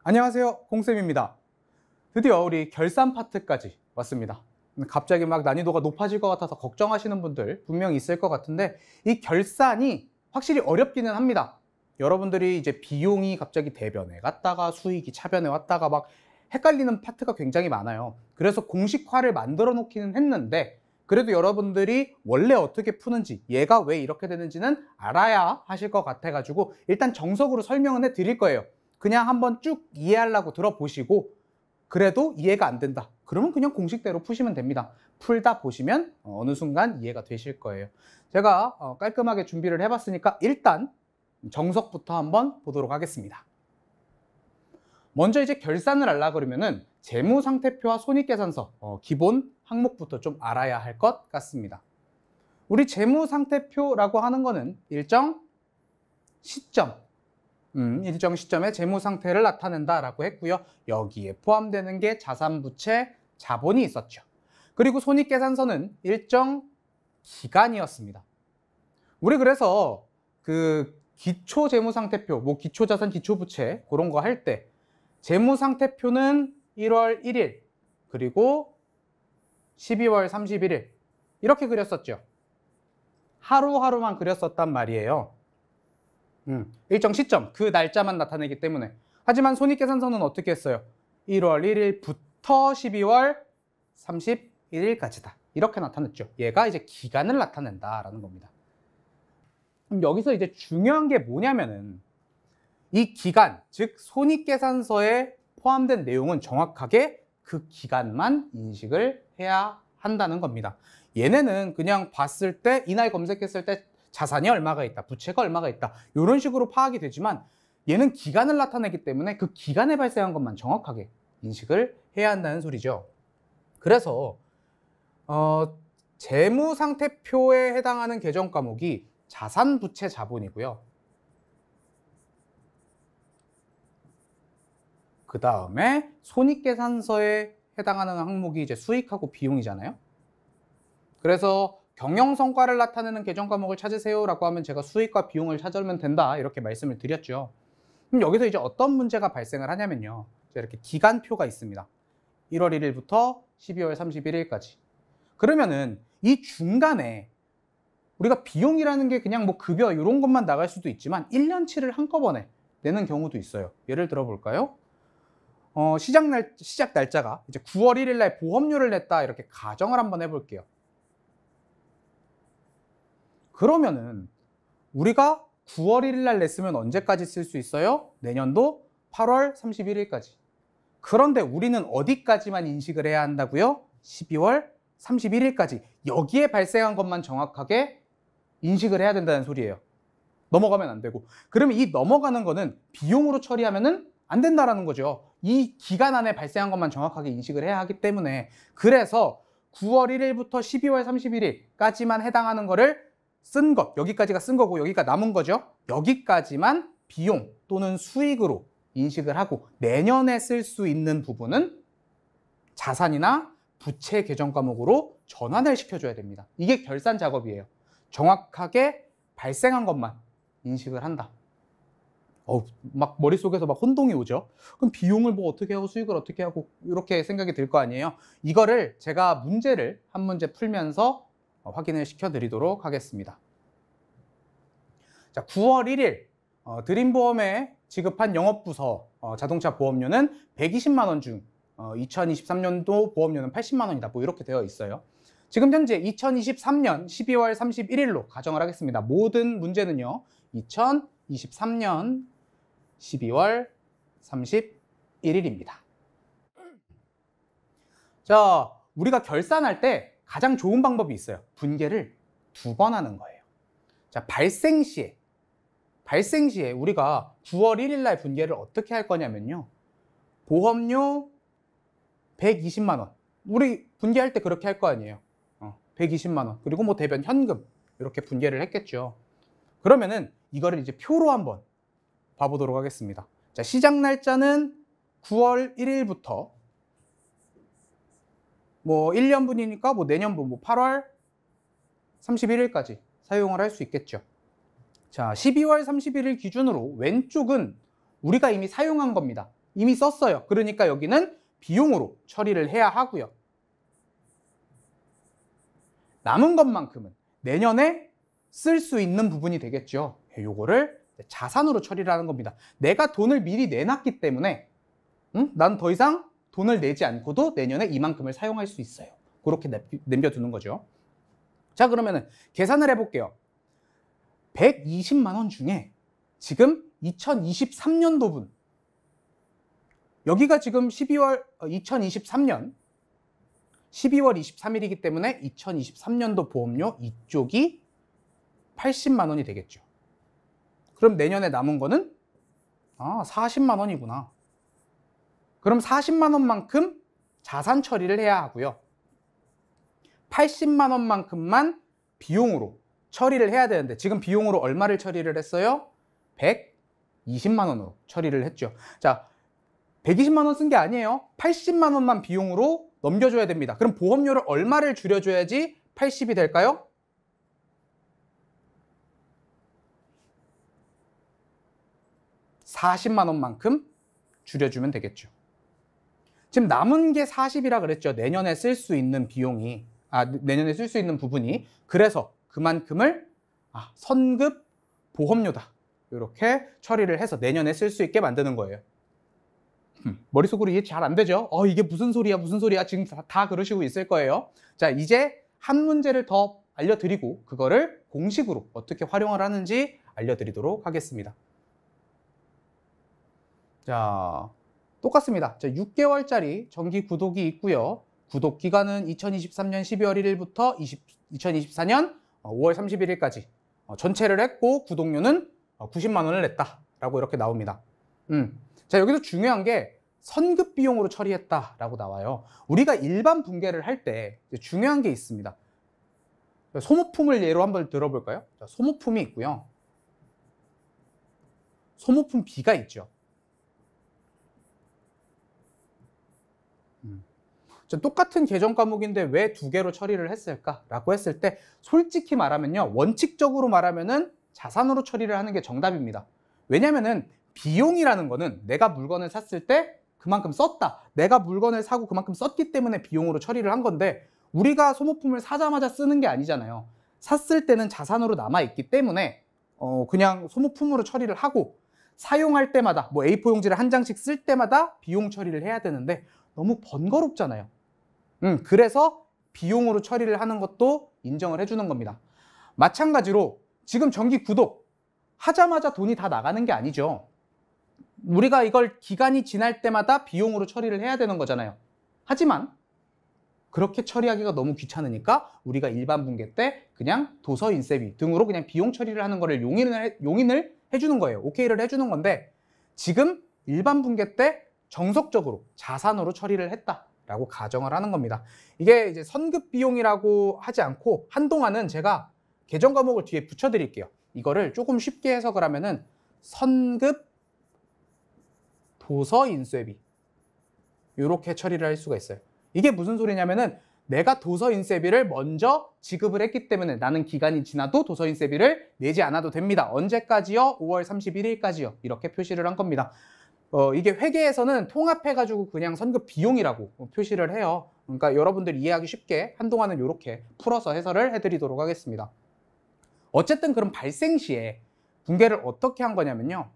안녕하세요, 공쌤입니다. 드디어 우리 결산 파트까지 왔습니다. 갑자기 막 난이도가 높아질 것 같아서 걱정하시는 분들 분명히 있을 것 같은데, 이 결산이 확실히 어렵기는 합니다. 여러분들이 이제 비용이 갑자기 대변에 갔다가 수익이 차변에 왔다가 막 헷갈리는 파트가 굉장히 많아요. 그래서 공식화를 만들어 놓기는 했는데, 그래도 여러분들이 원래 어떻게 푸는지, 얘가 왜 이렇게 되는지는 알아야 하실 것 같아가지고 일단 정석으로 설명은 해드릴 거예요. 그냥 한번 쭉 이해하려고 들어보시고, 그래도 이해가 안 된다 그러면 그냥 공식대로 푸시면 됩니다. 풀다 보시면 어느 순간 이해가 되실 거예요. 제가 깔끔하게 준비를 해봤으니까 일단 정석부터 한번 보도록 하겠습니다. 먼저 이제 결산을 하려고 그러면은 재무상태표와 손익계산서 기본 항목부터 좀 알아야 할 것 같습니다. 우리 재무상태표라고 하는 거는 일정 시점에 재무 상태를 나타낸다라고 했고요. 여기에 포함되는 게 자산, 부채, 자본이 있었죠. 그리고 손익계산서는 일정 기간이었습니다. 우리 그래서 그 기초 재무 상태표, 뭐 기초 자산, 기초 부채 그런 거 할 때 재무 상태표는 1월 1일 그리고 12월 31일 이렇게 그렸었죠. 하루하루만 그렸었단 말이에요. 일정 시점, 그 날짜만 나타내기 때문에. 하지만 손익계산서는 어떻게 했어요? 1월 1일부터 12월 31일까지다. 이렇게 나타냈죠. 얘가 이제 기간을 나타낸다라는 겁니다. 그럼 여기서 이제 중요한 게 뭐냐면은 이 기간, 즉 손익계산서에 포함된 내용은 정확하게 그 기간만 인식을 해야 한다는 겁니다. 얘네는 그냥 봤을 때, 이날 검색했을 때 자산이 얼마가 있다, 부채가 얼마가 있다 이런 식으로 파악이 되지만, 얘는 기간을 나타내기 때문에 그 기간에 발생한 것만 정확하게 인식을 해야 한다는 소리죠. 그래서 재무상태표에 해당하는 계정 과목이 자산, 부채, 자본이고요. 그 다음에 손익계산서에 해당하는 항목이 이제 수익하고 비용이잖아요. 그래서 경영성과를 나타내는 계정 과목을 찾으세요 라고 하면 제가 수익과 비용을 찾으면 된다 이렇게 말씀을 드렸죠. 그럼 여기서 이제 어떤 문제가 발생을 하냐면요, 이렇게 기간표가 있습니다. 1월 1일부터 12월 31일까지. 그러면은 이 중간에 우리가 비용이라는 게 그냥 뭐 급여 이런 것만 나갈 수도 있지만 1년치를 한꺼번에 내는 경우도 있어요. 예를 들어 볼까요? 시작 날짜가 이제 9월 1일 날 보험료를 냈다 이렇게 가정을 한번 해볼게요. 그러면은 우리가 9월 1일 날 냈으면 언제까지 쓸 수 있어요? 내년도 8월 31일까지. 그런데 우리는 어디까지만 인식을 해야 한다고요? 12월 31일까지. 여기에 발생한 것만 정확하게 인식을 해야 된다는 소리예요. 넘어가면 안 되고. 그러면 이 넘어가는 거는 비용으로 처리하면은 안 된다라는 거죠. 이 기간 안에 발생한 것만 정확하게 인식을 해야 하기 때문에. 그래서 9월 1일부터 12월 31일까지만 해당하는 거를 쓴 것, 여기까지가 쓴 거고 여기가 남은 거죠. 여기까지만 비용 또는 수익으로 인식을 하고, 내년에 쓸 수 있는 부분은 자산이나 부채 계정 과목으로 전환을 시켜줘야 됩니다. 이게 결산 작업이에요. 정확하게 발생한 것만 인식을 한다. 막 머릿속에서 막 혼동이 오죠. 그럼 비용을 뭐 어떻게 하고 수익을 어떻게 하고 이렇게 생각이 들 거 아니에요. 이거를 제가 문제를 한 문제 풀면서 확인을 시켜드리도록 하겠습니다. 자, 9월 1일 드림보험에 지급한 영업부서 자동차 보험료는 120만 원 중 2023년도 보험료는 80만 원이다. 뭐 이렇게 되어 있어요. 지금 현재 2023년 12월 31일로 가정을 하겠습니다. 모든 문제는요 2023년 12월 31일입니다. 자, 우리가 결산할 때 가장 좋은 방법이 있어요. 분계를 2번 하는 거예요. 자, 발생 시에 우리가 9월 1일 날 분계를 어떻게 할 거냐면요, 보험료 120만 원 우리 분계할 때 그렇게 할 거 아니에요. 120만 원 그리고 뭐 대변 현금 이렇게 분계를 했겠죠. 그러면은 이거를 이제 표로 한번 봐보도록 하겠습니다. 자, 시작 날짜는 9월 1일부터 뭐 1년분이니까 뭐 내년분 뭐 8월 31일까지 사용을 할 수 있겠죠. 자, 12월 31일 기준으로 왼쪽은 우리가 이미 사용한 겁니다. 이미 썼어요. 그러니까 여기는 비용으로 처리를 해야 하고요. 남은 것만큼은 내년에 쓸 수 있는 부분이 되겠죠. 요거를 자산으로 처리를 하는 겁니다. 내가 돈을 미리 내놨기 때문에 난 더 이상 돈을 내지 않고도 내년에 이만큼을 사용할 수 있어요. 그렇게 남겨두는 거죠. 자, 그러면은 계산을 해볼게요. 120만 원 중에 지금 2023년도분, 여기가 지금 2023년 12월 23일이기 때문에 2023년도 보험료 이쪽이 80만 원이 되겠죠. 그럼 내년에 남은 거는 40만 원이구나. 그럼 40만 원만큼 자산 처리를 해야 하고요. 80만 원만큼만 비용으로 처리를 해야 되는데 지금 비용으로 얼마를 처리를 했어요? 120만 원으로 처리를 했죠. 자, 120만 원 쓴 게 아니에요. 80만 원만 비용으로 넘겨줘야 됩니다. 그럼 보험료를 얼마를 줄여줘야지 80이 될까요? (40만 원만큼) 줄여주면 되겠죠. 지금 남은 게 40이라 그랬죠. 내년에 쓸 수 있는 비용이, 내년에 쓸 수 있는 부분이. 그래서 그만큼을 선급 보험료다, 이렇게 처리를 해서 내년에 쓸 수 있게 만드는 거예요. 머릿속으로 이해 잘 안 되죠? 이게 무슨 소리야 무슨 소리야 지금 다 그러시고 있을 거예요. 자, 이제 한 문제를 더 알려드리고 그거를 공식으로 어떻게 활용을 하는지 알려드리도록 하겠습니다. 자, 똑같습니다. 자, 6개월짜리 정기 구독이 있고요. 구독 기간은 2023년 12월 1일부터 2024년 5월 31일까지 전체를 했고 구독료는 90만 원을 냈다라고 이렇게 나옵니다. 자, 여기서 중요한 게 선급 비용으로 처리했다라고 나와요. 우리가 일반 분괴를 할 때 중요한 게 있습니다. 소모품을 예로 한번 들어볼까요? 자, 소모품이 있고요. 소모품 B가 있죠. 자, 똑같은 계정 과목인데 왜 두 개로 처리를 했을까라고 했을 때 솔직히 말하면요, 원칙적으로 말하면은 자산으로 처리를 하는 게 정답입니다. 왜냐면은 비용이라는 거는 내가 물건을 샀을 때 그만큼 썼다, 내가 물건을 사고 그만큼 썼기 때문에 비용으로 처리를 한 건데, 우리가 소모품을 사자마자 쓰는 게 아니잖아요. 샀을 때는 자산으로 남아있기 때문에 그냥 소모품으로 처리를 하고, 사용할 때마다 뭐 A4 용지를 한 장씩 쓸 때마다 비용 처리를 해야 되는데 너무 번거롭잖아요. 그래서 비용으로 처리를 하는 것도 인정을 해주는 겁니다. 마찬가지로 지금 정기 구독 하자마자 돈이 다 나가는 게 아니죠. 우리가 이걸 기간이 지날 때마다 비용으로 처리를 해야 되는 거잖아요. 하지만 그렇게 처리하기가 너무 귀찮으니까 우리가 일반 분괴 때 그냥 도서 인쇄비 등으로 그냥 비용 처리를 하는 거를 용인을 해주는 거예요. 오케이를 해주는 건데, 지금 일반 분괴 때 정석적으로 자산으로 처리를 했다라고 가정을 하는 겁니다. 이게 이제 선급 비용이라고 하지 않고, 한동안은 제가 계정 과목을 뒤에 붙여드릴게요. 이거를 조금 쉽게 해석을 하면은 선급 도서 인쇄비, 이렇게 처리를 할 수가 있어요. 이게 무슨 소리냐면은 내가 도서 인쇄비를 먼저 지급을 했기 때문에 나는 기간이 지나도 도서 인쇄비를 내지 않아도 됩니다. 언제까지요? 5월 31일까지요. 이렇게 표시를 한 겁니다. 이게 회계에서는 통합해가지고 그냥 선급 비용이라고 표시를 해요. 그러니까 여러분들이 이해하기 쉽게 한동안은 이렇게 풀어서 해설을 해드리도록 하겠습니다. 어쨌든 그럼 발생 시에 분괴를 어떻게 한 거냐면요,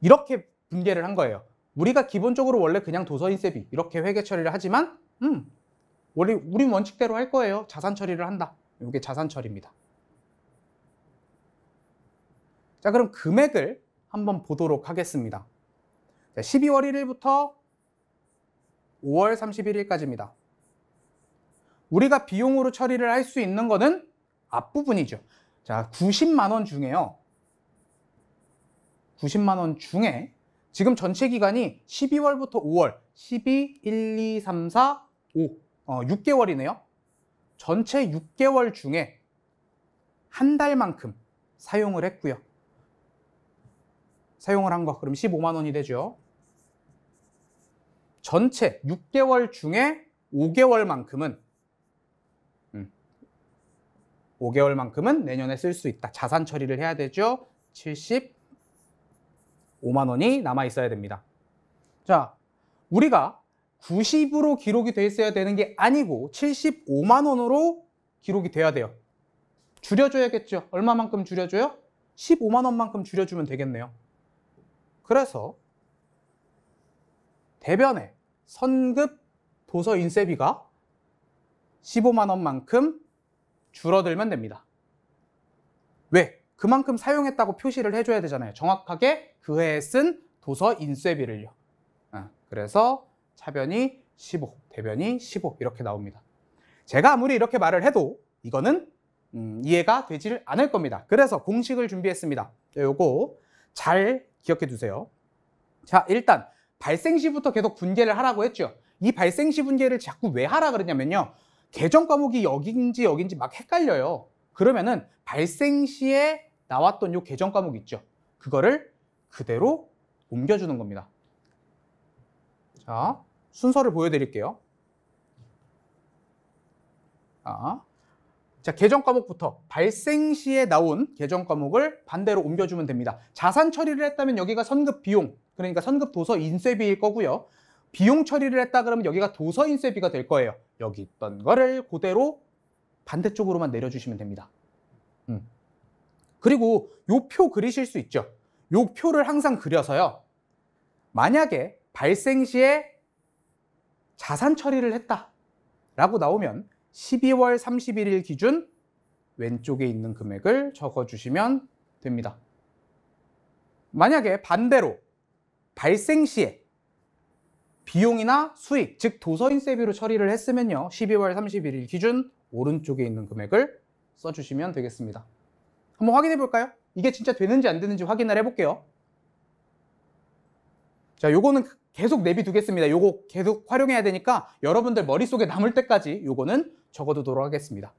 이렇게 분괴를 한 거예요. 우리가 기본적으로 원래 그냥 도서인쇄비 이렇게 회계 처리를 하지만 우린 원칙대로 할 거예요. 자산 처리를 한다. 이게 자산 처리입니다. 자, 그럼 금액을 한번 보도록 하겠습니다. 자, 12월 1일부터 5월 31일까지입니다. 우리가 비용으로 처리를 할 수 있는 거는 앞부분이죠. 자, 90만 원 중에요. 90만 원 중에 지금 전체 기간이 12월부터 5월, 12, 1, 2, 3, 4, 5, 6개월이네요. 전체 6개월 중에 한 달만큼 사용을 했고요. 사용을 한 거, 그럼 15만 원이 되죠. 전체 6개월 중에 5개월만큼은 5개월만큼은 내년에 쓸 수 있다. 자산 처리를 해야 되죠. 75만 원이 남아 있어야 됩니다. 자, 우리가 90으로 기록이 돼 있어야 되는 게 아니고 75만 원으로 기록이 돼야 돼요. 줄여줘야겠죠. 얼마만큼 줄여줘요? 15만 원만큼 줄여주면 되겠네요. 그래서 대변에 선급 도서 인쇄비가 15만 원만큼 줄어들면 됩니다. 왜? 그만큼 사용했다고 표시를 해줘야 되잖아요. 정확하게 그 해에 쓴 도서 인쇄비를요. 그래서 차변이 15, 대변이 15 이렇게 나옵니다. 제가 아무리 이렇게 말을 해도 이거는 이해가 되질 않을 겁니다. 그래서 공식을 준비했습니다. 요거 잘 기억해 두세요. 자, 일단 발생시부터 계속 분계를 하라고 했죠. 이 발생시 분계를 자꾸 왜 하라 그러냐면요. 계정 과목이 여긴지 여긴지 막 헷갈려요. 그러면은 발생시에 나왔던 요 계정 과목 있죠. 그거를 그대로 옮겨주는 겁니다. 자, 순서를 보여드릴게요. 자, 계정 과목부터 발생시에 나온 계정 과목을 반대로 옮겨주면 됩니다. 자산 처리를 했다면 여기가 선급 비용, 그러니까 선급 도서 인쇄비일 거고요. 비용 처리를 했다 그러면 여기가 도서 인쇄비가 될 거예요. 여기 있던 거를 그대로 반대쪽으로만 내려주시면 됩니다. 그리고 요 표 그리실 수 있죠. 요 표를 항상 그려서요. 만약에 발생시에 자산 처리를 했다라고 나오면 12월 31일 기준 왼쪽에 있는 금액을 적어주시면 됩니다. 만약에 반대로 발생시에 비용이나 수익, 즉 도서인쇄비로 처리를 했으면요. 12월 31일 기준 오른쪽에 있는 금액을 써주시면 되겠습니다. 한번 확인해 볼까요? 이게 진짜 되는지 안 되는지 확인을 해볼게요. 자, 요거는 계속 내비두겠습니다. 요거 계속 활용해야 되니까 여러분들 머릿속에 남을 때까지 요거는 적어두도록 하겠습니다.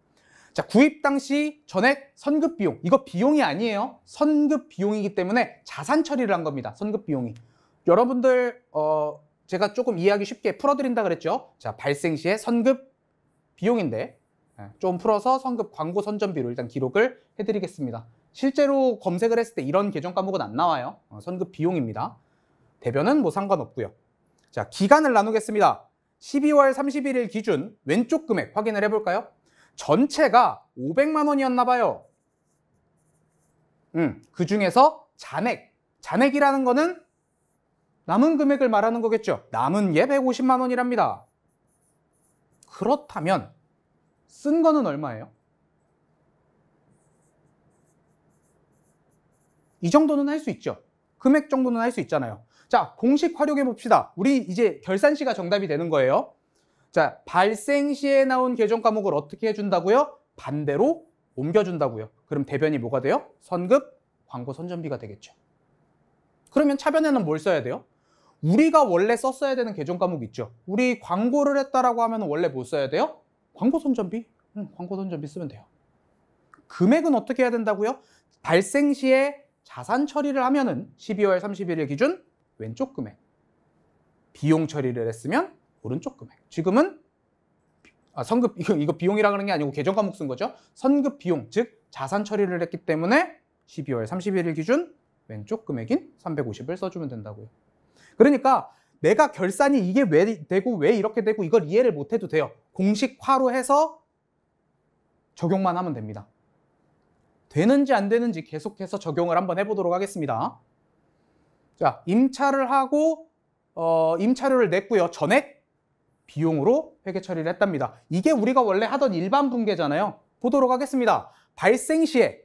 자, 구입 당시 전액 선급 비용. 이거 비용이 아니에요. 선급 비용이기 때문에 자산 처리를 한 겁니다. 선급 비용이. 여러분들 제가 조금 이해하기 쉽게 풀어드린다 그랬죠. 자, 발생 시에 선급 비용인데 좀 풀어서 선급 광고 선전비로 일단 기록을 해드리겠습니다. 실제로 검색을 했을 때 이런 계정 과목은 안 나와요. 선급 비용입니다. 대변은 뭐 상관없고요. 자, 기간을 나누겠습니다. 12월 31일 기준 왼쪽 금액 확인을 해볼까요? 전체가 500만 원이었나 봐요. 그 중에서 잔액이라는 거는 남은 금액을 말하는 거겠죠. 남은 게 150만 원이랍니다. 그렇다면 쓴 거는 얼마예요? 이 정도는 할 수 있죠. 금액 정도는 할 수 있잖아요. 자, 공식 활용해 봅시다. 우리 이제 결산시가 정답이 되는 거예요. 자, 발생시에 나온 계정 과목을 어떻게 해준다고요? 반대로 옮겨준다고요. 그럼 대변이 뭐가 돼요? 선급 광고 선전비가 되겠죠. 그러면 차변에는 뭘 써야 돼요? 우리가 원래 썼어야 되는 계정 과목 있죠. 우리 광고를 했다라고 하면 원래 뭐 써야 돼요? 광고 선전비? 광고 선전비 쓰면 돼요. 금액은 어떻게 해야 된다고요? 발생시에 자산 처리를 하면은 12월 31일 기준 왼쪽 금액, 비용 처리를 했으면 오른쪽 금액. 지금은 선급, 이거 비용이라 그러는 게 아니고 계정 과목 쓴 거죠. 선급 비용, 즉 자산 처리를 했기 때문에 12월 31일 기준 왼쪽 금액인 350을 써주면 된다고요. 그러니까 내가 결산이 이게 왜 되고 왜 이렇게 되고 이걸 이해를 못해도 돼요. 공식화로 해서 적용만 하면 됩니다. 되는지 안 되는지 계속해서 적용을 한번 해보도록 하겠습니다. 자, 임차를 하고 임차료를 냈고요. 전액 비용으로 회계 처리를 했답니다. 이게 우리가 원래 하던 일반 분계잖아요. 보도록 하겠습니다. 발생 시에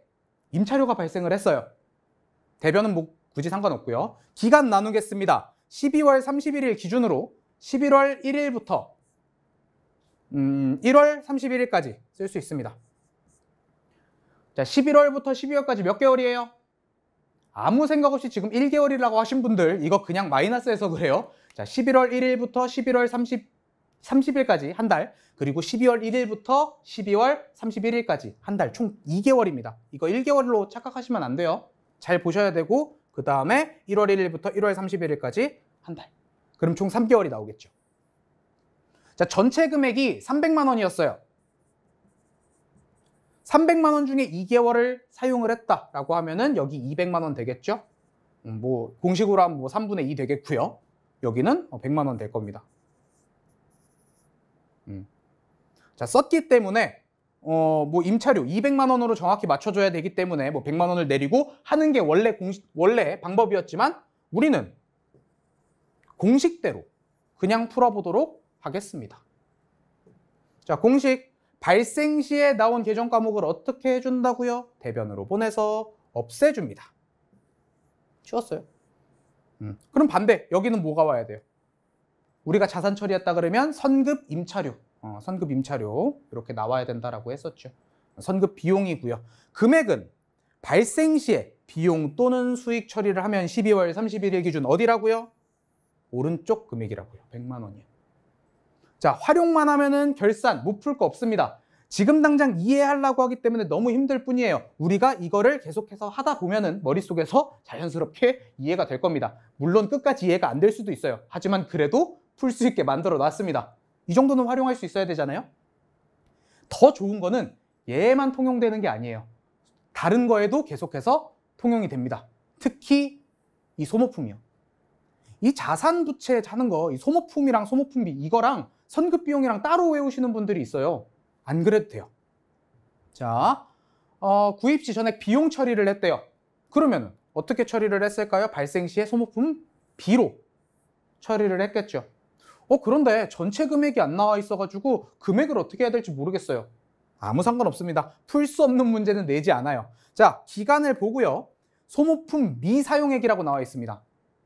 임차료가 발생을 했어요. 대변은 뭐 굳이 상관없고요. 기간 나누겠습니다. 12월 31일 기준으로 11월 1일부터 1월 31일까지 쓸 수 있습니다. 자, 11월부터 12월까지 몇 개월이에요? 아무 생각 없이 지금 1개월이라고 하신 분들 이거 그냥 마이너스해서 그래요. 자, 11월 1일부터 11월 30일까지 한 달, 그리고 12월 1일부터 12월 31일까지 한 달, 총 2개월입니다. 이거 1개월로 착각하시면 안 돼요. 잘 보셔야 되고 그 다음에 1월 1일부터 1월 31일까지 한 달. 그럼 총 3개월이 나오겠죠. 자, 전체 금액이 300만 원이었어요. 300만 원 중에 2개월을 사용을 했다라고 하면은 여기 200만 원 되겠죠? 뭐 공식으로 하면 뭐 3분의 2 되겠고요. 여기는 100만 원 될 겁니다. 자, 썼기 때문에 뭐 임차료 200만 원으로 정확히 맞춰줘야 되기 때문에 뭐 100만 원을 내리고 하는 게 원래 방법이었지만 우리는 공식대로 그냥 풀어보도록 하겠습니다. 자, 공식. 발생 시에 나온 계정 과목을 어떻게 해준다고요? 대변으로 보내서 없애줍니다. 쉬웠어요. 그럼 반대. 여기는 뭐가 와야 돼요? 우리가 자산 처리했다 그러면 선급 임차료. 선급 임차료 이렇게 나와야 된다라고 했었죠. 선급 비용이고요. 금액은 발생 시에 비용 또는 수익 처리를 하면 12월 31일 기준 어디라고요? 오른쪽 금액이라고요. 100만 원이요. 자, 활용만 하면은 결산 못 풀 거 없습니다. 지금 당장 이해하려고 하기 때문에 너무 힘들 뿐이에요. 우리가 이거를 계속해서 하다 보면은 머릿속에서 자연스럽게 이해가 될 겁니다. 물론 끝까지 이해가 안 될 수도 있어요. 하지만 그래도 풀 수 있게 만들어 놨습니다. 이 정도는 활용할 수 있어야 되잖아요. 더 좋은 거는 얘만 통용되는 게 아니에요. 다른 거에도 계속해서 통용이 됩니다. 특히 이 소모품이요. 이 자산 부채 하는 거, 이 소모품이랑 소모품비 이거랑 선급 비용이랑 따로 외우시는 분들이 있어요. 안 그래도 돼요. 자, 구입 시 전액 비용 처리를 했대요. 그러면 어떻게 처리를 했을까요? 발생 시에 소모품 B로 처리를 했겠죠. 그런데 전체 금액이 안 나와 있어가지고 금액을 어떻게 해야 될지 모르겠어요. 아무 상관없습니다. 풀 수 없는 문제는 내지 않아요. 자, 기간을 보고요. 소모품 미사용액이라고 나와 있습니다.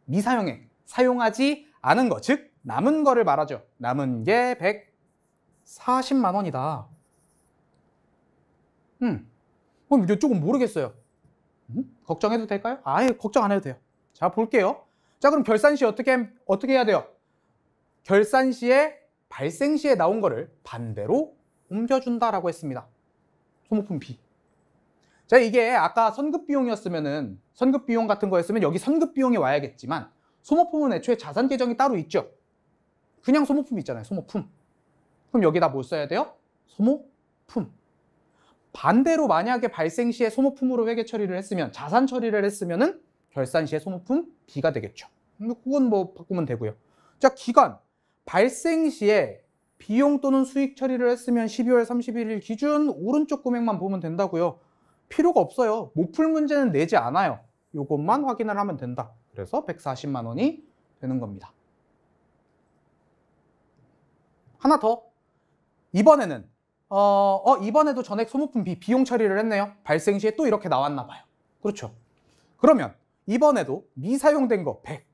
미사용액, 사용하지 않은 거, 즉 남은 거를 말하죠. 남은 게 140만 원이다. 그럼 이쪽은 모르겠어요. 걱정해도 될까요? 아예 걱정 안 해도 돼요. 자, 볼게요. 자, 그럼 결산 시 어떻게 해야 돼요? 결산 시에 발생 시에 나온 거를 반대로 옮겨준다라고 했습니다. 소모품 B. 자, 이게 아까 선급 비용이었으면은 선급 비용 같은 거였으면 여기 선급 비용이 와야겠지만 소모품은 애초에 자산 계정이 따로 있죠. 그냥 소모품 있잖아요. 소모품. 그럼 여기다 뭘 써야 돼요? 소모품. 반대로 만약에 발생 시에 소모품으로 회계 처리를 했으면 자산 처리를 했으면은 결산 시에 소모품 B가 되겠죠. 그건 뭐 바꾸면 되고요. 자, 기간. 발생 시에 비용 또는 수익 처리를 했으면 12월 31일 기준 오른쪽 금액만 보면 된다고요. 필요가 없어요. 못 풀 문제는 내지 않아요. 이것만 확인을 하면 된다. 그래서 140만 원이 되는 겁니다. 하나 더. 이번에는 이번에도 전액 소모품 비용 처리를 했네요. 발생 시에 또 이렇게 나왔나 봐요. 그렇죠. 그러면 이번에도 미사용된 거 100.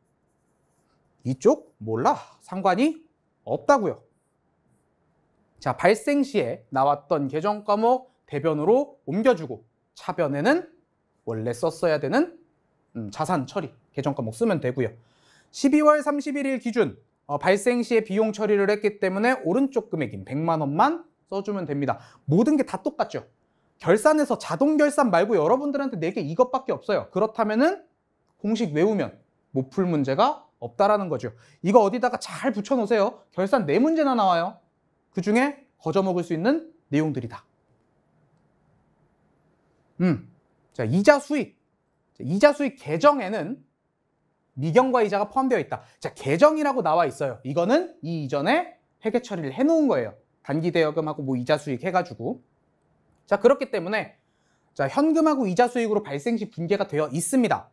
이쪽 몰라. 상관이 없다고요. 자, 발생 시에 나왔던 계정 과목 대변으로 옮겨주고 차변에는 원래 썼어야 되는 자산 처리 계정 과목 쓰면 되고요. 12월 31일 기준 발생 시에 비용 처리를 했기 때문에 오른쪽 금액인 100만 원만 써주면 됩니다. 모든 게 다 똑같죠. 결산에서 자동 결산 말고 여러분들한테 내게 이것밖에 없어요. 그렇다면은 공식 외우면 못 풀 문제가 없다라는 거죠. 이거 어디다가 잘 붙여놓으세요. 결산 4문제나 나와요. 그 중에 거저먹을 수 있는 내용들이다. 자, 이자 수익. 이자 수익 계정에는 미경과 이자가 포함되어 있다. 자, 계정이라고 나와 있어요. 이거는 이 이전에 회계 처리를 해놓은 거예요. 단기 대여금하고 뭐 이자 수익 해가지고. 자, 그렇기 때문에 자, 현금하고 이자 수익으로 발생 시 분계가 되어 있습니다.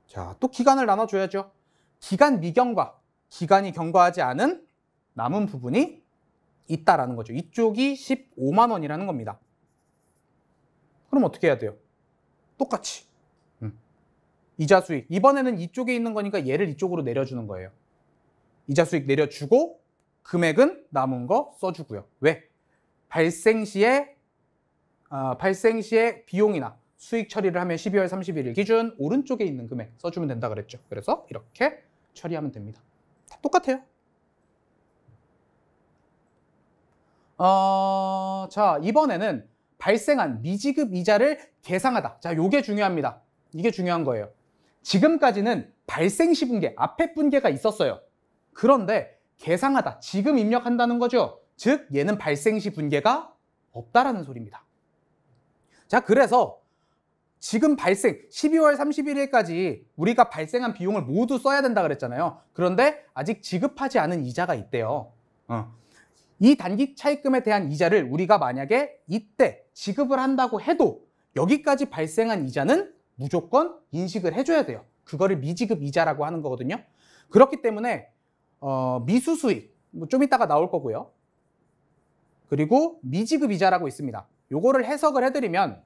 자, 또 기간을 나눠줘야죠. 기간 미경과 기간이 경과하지 않은 남은 부분이 있다라는 거죠. 이쪽이 15만 원이라는 겁니다. 그럼 어떻게 해야 돼요? 똑같이. 이자 수익. 이번에는 이쪽에 있는 거니까 얘를 이쪽으로 내려주는 거예요. 이자 수익 내려주고 금액은 남은 거 써주고요. 왜? 발생 시에 비용이나 수익 처리를 하면 12월 31일 기준 오른쪽에 있는 금액 써주면 된다 그랬죠. 그래서 이렇게 처리하면 됩니다. 다 똑같아요. 자, 이번에는 발생한 미지급 이자를 계상하다. 자, 요게 중요합니다. 이게 중요한 거예요. 지금까지는 발생 시 분계, 앞에 분계가 있었어요. 그런데 계상하다, 지금 입력한다는 거죠. 즉, 얘는 발생 시 분계가 없다라는 소리입니다. 자, 그래서 지금 발생 12월 31일까지 우리가 발생한 비용을 모두 써야 된다 그랬잖아요. 그런데 아직 지급하지 않은 이자가 있대요. 이 단기 차입금에 대한 이자를 우리가 만약에 이때 지급을 한다고 해도 여기까지 발생한 이자는 무조건 인식을 해줘야 돼요. 그거를 미지급 이자라고 하는 거거든요. 그렇기 때문에 미수수익 좀 이따가 나올 거고요. 그리고 미지급 이자라고 있습니다. 요거를 해석을 해드리면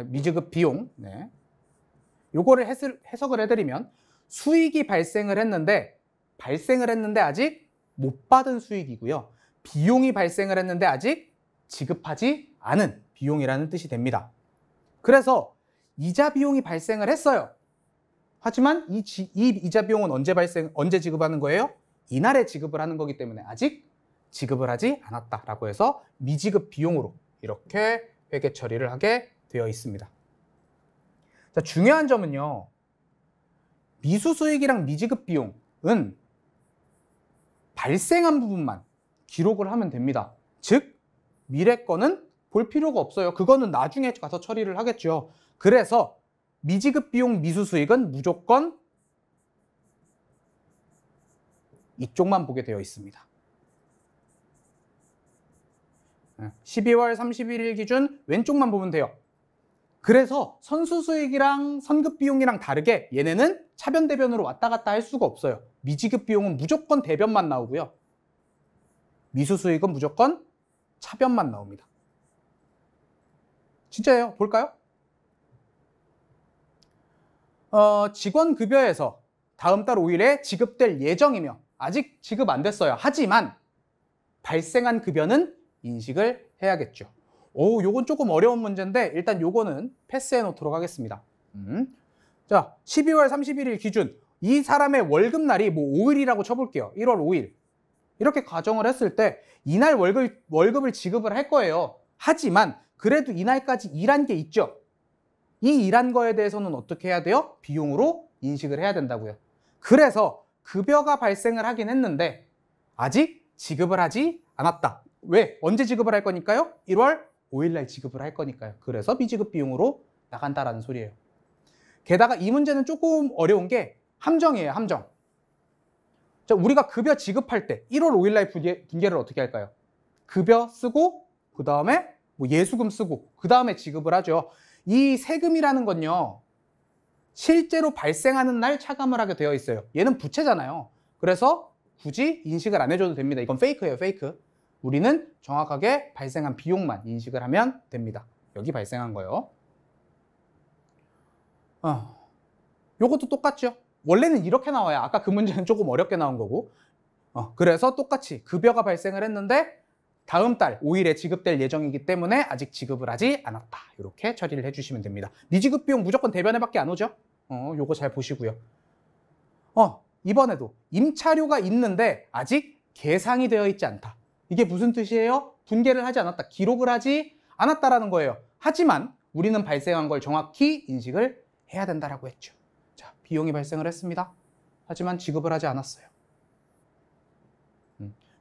미지급 비용, 네. 요거를 해석을 해드리면 수익이 발생을 했는데 아직 못 받은 수익이고요. 비용이 발생을 했는데 아직 지급하지 않은 비용이라는 뜻이 됩니다. 그래서 이자 비용이 발생을 했어요. 하지만 이 이자 비용은 언제 지급하는 거예요? 이날에 지급을 하는 거기 때문에 아직 지급을 하지 않았다라고 해서 미지급 비용으로 이렇게 회계 처리를 하게 되어 있습니다. 자, 중요한 점은요. 미수수익이랑 미지급 비용은 발생한 부분만 기록을 하면 됩니다. 즉 미래 거는 볼 필요가 없어요. 그거는 나중에 가서 처리를 하겠죠. 그래서 미지급 비용 미수수익은 무조건 이쪽만 보게 되어 있습니다. 12월 31일 기준 왼쪽만 보면 돼요. 그래서 선수수익이랑 선급비용이랑 다르게 얘네는 차변대변으로 왔다 갔다 할 수가 없어요. 미지급 비용은 무조건 대변만 나오고요. 미수수익은 무조건 차변만 나옵니다. 진짜예요. 볼까요? 직원급여에서 다음 달 5일에 지급될 예정이며 아직 지급 안 됐어요. 하지만 발생한 급여는 인식을 해야겠죠. 요건 조금 어려운 문제인데 일단 요거는 패스해 놓도록 하겠습니다. 자, 12월 31일 기준 이 사람의 월급날이 뭐 5일이라고 쳐볼게요. 1월 5일. 이렇게 가정을 했을 때 이날 월급을 지급을 할 거예요. 하지만 그래도 이날까지 일한 게 있죠. 이 일한 거에 대해서는 어떻게 해야 돼요? 비용으로 인식을 해야 된다고요. 그래서 급여가 발생을 하긴 했는데 아직 지급을 하지 않았다. 왜? 언제 지급을 할 거니까요? 1월 5일 날 지급을 할 거니까요. 그래서 미지급 비용으로 나간다라는 소리예요. 게다가 이 문제는 조금 어려운 게 함정이에요. 함정. 자, 우리가 급여 지급할 때 1월 5일 날 분계를 어떻게 할까요? 급여 쓰고 그 다음에 뭐 예수금 쓰고 그 다음에 지급을 하죠. 이 세금이라는 건요. 실제로 발생하는 날 차감을 하게 되어 있어요. 얘는 부채잖아요. 그래서 굳이 인식을 안 해줘도 됩니다. 이건 페이크예요. 페이크. 우리는 정확하게 발생한 비용만 인식을 하면 됩니다. 여기 발생한 거요. 요것도 똑같죠. 원래는 이렇게 나와요. 아까 그 문제는 조금 어렵게 나온 거고. 그래서 똑같이 급여가 발생을 했는데 다음 달 5일에 지급될 예정이기 때문에 아직 지급을 하지 않았다. 이렇게 처리를 해주시면 됩니다. 미지급 비용 무조건 대변에밖에 안 오죠. 요거 잘 보시고요. 이번에도 임차료가 있는데 아직 계상이 되어 있지 않다. 이게 무슨 뜻이에요? 분계를 하지 않았다. 기록을 하지 않았다라는 거예요. 하지만 우리는 발생한 걸 정확히 인식을 해야 된다라고 했죠. 자, 비용이 발생을 했습니다. 하지만 지급을 하지 않았어요.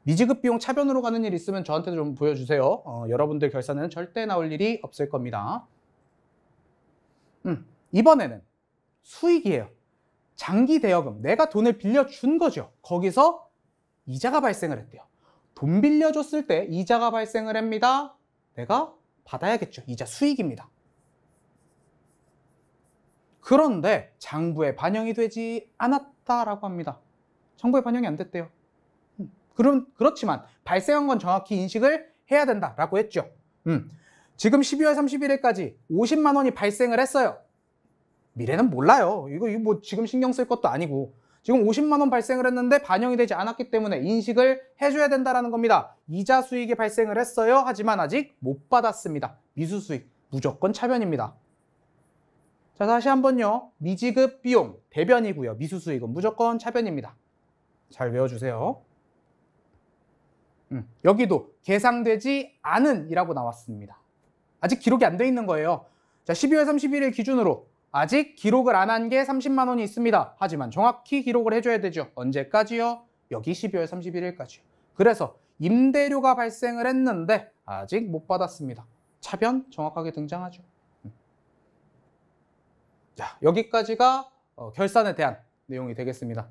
미지급 비용 차변으로 가는 일 있으면 저한테 좀 보여주세요. 여러분들 결산에는 절대 나올 일이 없을 겁니다. 이번에는 수익이에요. 장기 대여금, 내가 돈을 빌려준 거죠. 거기서 이자가 발생을 했대요. 돈 빌려줬을 때 이자가 발생을 합니다. 내가 받아야겠죠. 이자 수익입니다. 그런데 장부에 반영이 되지 않았다라고 합니다. 장부에 반영이 안 됐대요. 그렇지만 발생한 건 정확히 인식을 해야 된다라고 했죠. 지금 12월 31일까지 50만 원이 발생을 했어요. 미래는 몰라요. 이거 뭐 지금 신경 쓸 것도 아니고 지금 50만 원 발생을 했는데 반영이 되지 않았기 때문에 인식을 해줘야 된다는 겁니다. 이자 수익이 발생을 했어요. 하지만 아직 못 받았습니다. 미수수익 무조건 차변입니다. 자, 다시 한번요. 미지급 비용 대변이고요. 미수수익은 무조건 차변입니다. 잘 외워주세요. 여기도 계상되지 않은 이라고 나왔습니다. 아직 기록이 안 돼 있는 거예요. 자, 12월 31일 기준으로 아직 기록을 안 한 게 30만 원이 있습니다. 하지만 정확히 기록을 해줘야 되죠. 언제까지요? 여기 12월 31일까지요. 그래서 임대료가 발생을 했는데 아직 못 받았습니다. 차변 정확하게 등장하죠. 자, 여기까지가 결산에 대한 내용이 되겠습니다.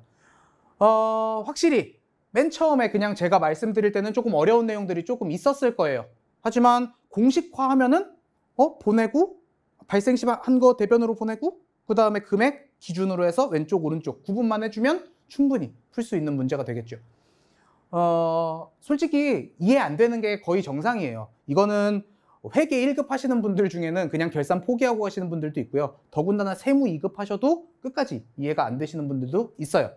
확실히 맨 처음에 그냥 제가 말씀드릴 때는 조금 어려운 내용들이 조금 있었을 거예요. 하지만 공식화하면은 보내고 발생 시 한 거 대변으로 보내고 그 다음에 금액 기준으로 해서 왼쪽 오른쪽 구분만 해주면 충분히 풀 수 있는 문제가 되겠죠. 솔직히 이해 안 되는 게 거의 정상이에요. 이거는 회계 1급 하시는 분들 중에는 그냥 결산 포기하고 가시는 분들도 있고요. 더군다나 세무 2급 하셔도 끝까지 이해가 안 되시는 분들도 있어요.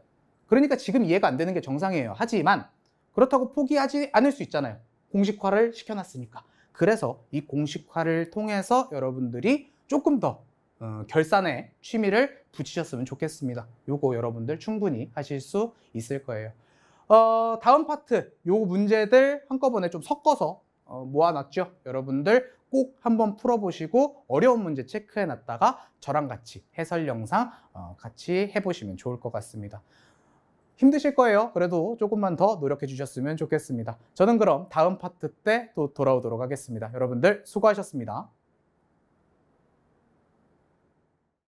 그러니까 지금 이해가 안 되는 게 정상이에요. 하지만 그렇다고 포기하지 않을 수 있잖아요. 공식화를 시켜놨으니까. 그래서 이 공식화를 통해서 여러분들이 조금 더 결산에 취미를 붙이셨으면 좋겠습니다. 요거 여러분들 충분히 하실 수 있을 거예요. 다음 파트 요 문제들 한꺼번에 좀 섞어서 모아놨죠. 여러분들 꼭 한번 풀어보시고 어려운 문제 체크해놨다가 저랑 같이 해설 영상 같이 해보시면 좋을 것 같습니다. 힘드실 거예요. 그래도 조금만 더 노력해 주셨으면 좋겠습니다. 저는 그럼 다음 파트 때 또 돌아오도록 하겠습니다. 여러분들 수고하셨습니다.